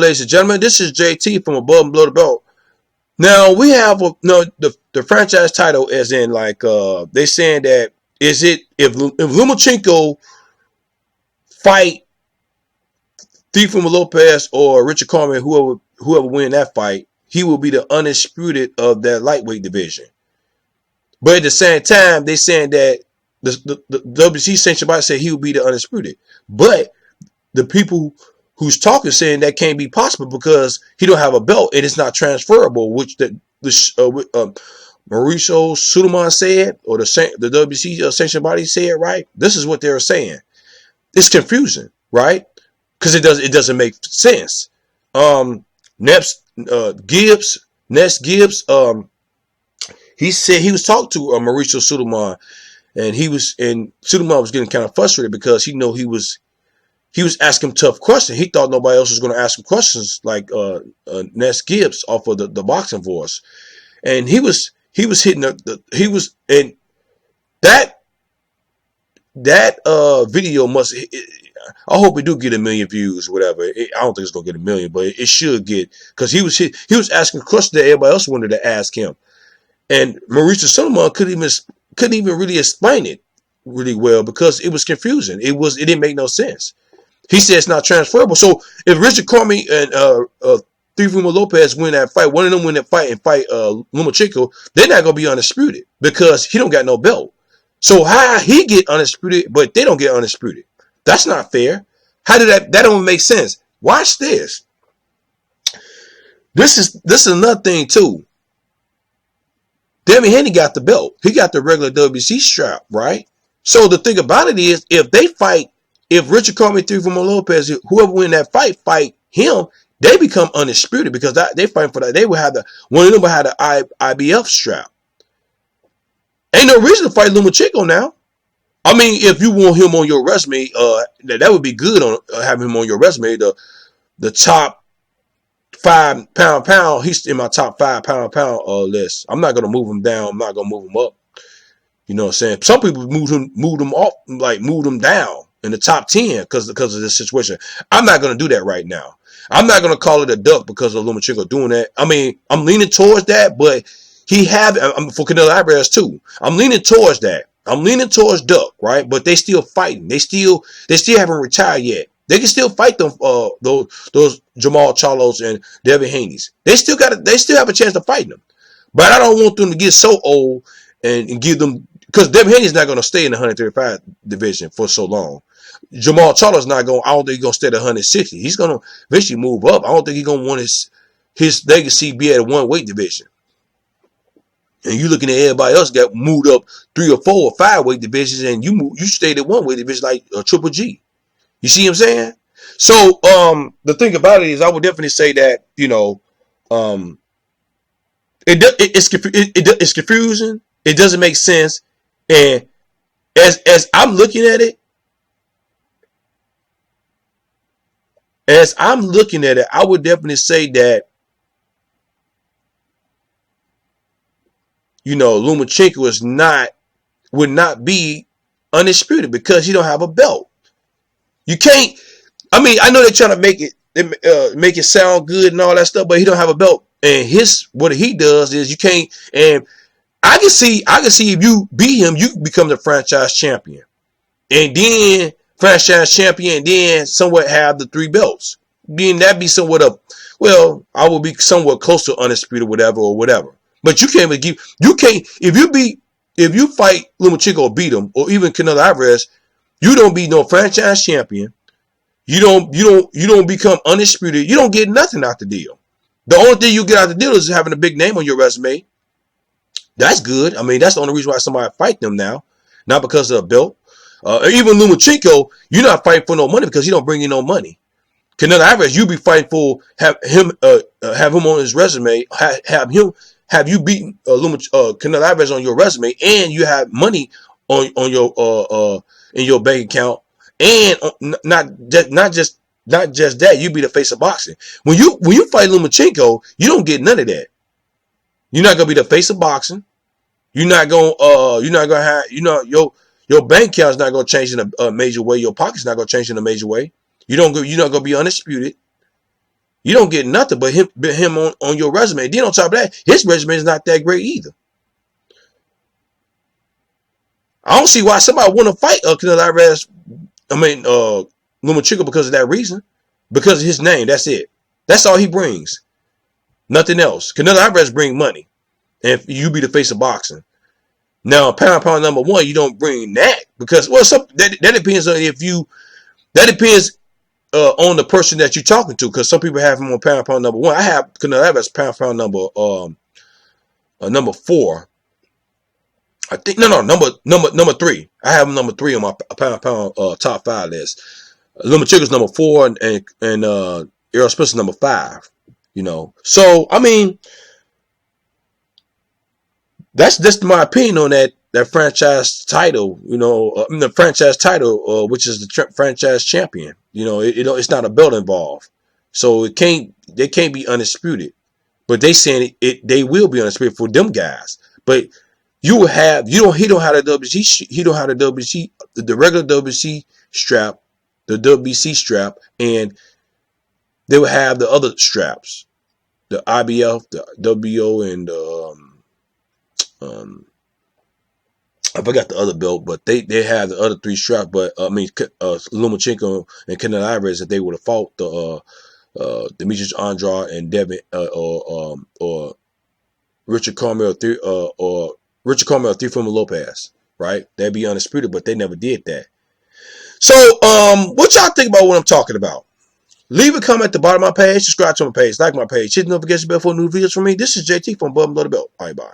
ladies and gentlemen, this is JT from Above and Below the Belt. Now we have the franchise title, as in like they saying that is it if Lomachenko fight TEOFIMO Lopez or Richard COMMEY, whoever win that fight, he will be the undisputed of that lightweight division. But at the same time, they saying that the WC sanctioned body said he will be the undisputed. But the people who's talking saying that can't be possible because he don't have a belt and it's not transferable, which Mauricio Suleiman said, or the WC sanctioned body said, right? This is what they're saying. It's confusing, right? Because it doesn't make sense. Ness Gibbs, he said he was talking to Mauricio Suleiman, and Suleiman was getting kind of frustrated because he was asking tough questions. He thought nobody else was going to ask him questions like Ness Gibbs off of the boxing voice, and he was hitting and that video must. I hope it do get 1 million views, whatever. I don't think it's gonna get 1 million, but it should get, because he was asking questions that everybody else wanted to ask him, and Mauricio Suleiman couldn't even really explain it really well because it was confusing. It didn't make no sense. He said it's not transferable. So if Richard COMMEY and TEOFIMO Lopez win that fight, one of them win that fight and fight Lomachenko, they're not gonna be undisputed because he don't got no belt. So how he get undisputed, but they don't get undisputed? That's not fair. How did that don't make sense? Watch this. This is another thing too. Devin Haney got the belt. He got the regular WC strap, right? So the thing about it is, if Richard COMMEY, TEOFIMO Lopez, whoever win that fight him, they become undisputed because they fight for that. They will have one of them will have the IBF strap. Ain't no reason to fight Lomachenko now. I mean, if you want him on your resume, that would be good on having him on your resume. The top 5 pound, he's in my top 5 pound list. I'm not gonna move him down. I'm not gonna move him up. You know what I'm saying? Some people moved him off, like moved him down in the top 10 because of this situation. I'm not gonna do that right now. I'm not gonna call it a duck because of Lomachenko doing that. I mean, I'm leaning towards that, but I'm for Canelo Alvarez too. I'm leaning towards that. I'm leaning towards duck, right? But they still fighting. They still haven't retired yet. They can still fight them. Those Jamal Charlos and Devin Haney's. They still have a chance to fight them. But I don't want them to get so old and give them, because Devin Haney's not going to stay in the 135 division for so long. Jamal Charlo's not going. I don't think he's going to stay at 160. He's going to eventually move up. I don't think he's going to want his legacy be at a one weight division. And you looking at everybody else got moved up 3 or 4 or 5 weight divisions, and you stayed at one weight division like Triple G. You see what I'm saying? So the thing about it is, I would definitely say that it's confusing. It doesn't make sense, and as I'm looking at it, I would definitely say that Lomachenko would not be undisputed because he don't have a belt. You can't. I mean, I know they're trying to make it sound good and all that stuff, but he don't have a belt. And what he does is you can't. And I can see if you beat him, you become the franchise champion, and then somewhat have the 3 belts. Then that'd be somewhat of, well, I will be somewhat close to undisputed, whatever. But you can't if you fight Lomachenko or beat him, or even Canelo Alvarez, you don't be no franchise champion. You don't become undisputed. You don't get nothing out the deal. The only thing you get out the deal is having a big name on your resume. That's good. I mean, that's the only reason why somebody fight them now, not because of a belt. Even Lomachenko, you're not fighting for no money because he don't bring you no money. Canelo Alvarez, you be fighting for have him on his resume, have you beaten Canelo Alvarez on your resume, and you have money on your in your bank account, and not just that, you be the face of boxing. When you fight Lomachenko, you don't get none of that. You're not gonna be the face of boxing. You're not gonna have your bank account's not gonna change in a major way. Your pocket's not gonna change in a major way. You're not gonna be undisputed. You don't get nothing but him on your resume. Then on top of that, his resume is not that great either. I don't see why somebody want to fight Canelo Alvarez. Lomachenko because of that reason. Because of his name. That's it. That's all he brings. Nothing else. Canelo Alvarez bring money. And you be the face of boxing. Now, pound number one, you don't bring that because that depends on that depends on the person that you're talking to, because some people have him on pound number one. I have Canelo Alvarez pound number 4. I think number 3. I have him number 3 on my pound top 5 list. Lomachenko's number 4 and Errol Spencer number 5. So I mean, that's just my opinion on that franchise title. The franchise title, which is the franchise champion. It's not a belt involved, so they can't be undisputed. But they saying they will be undisputed for them guys. But he don't have the WBC. He don't have the WBC, the regular WBC strap, the WBC strap, and they will have the other straps, the IBF, the WBO, and I forgot the other belt, but they have the other 3 straps. But Lomachenko and Canelo Alvarez, if they would have fought Demetrius Andrade and Devin or Richard Carmel or TEOFIMO Lopez, right? They'd be undisputed, but they never did that. So, what y'all think about what I'm talking about? Leave a comment at the bottom of my page. Subscribe to my page. Like my page. Hit the notification bell for new videos from me. This is JT from Above and Below the Belt. Bye bye.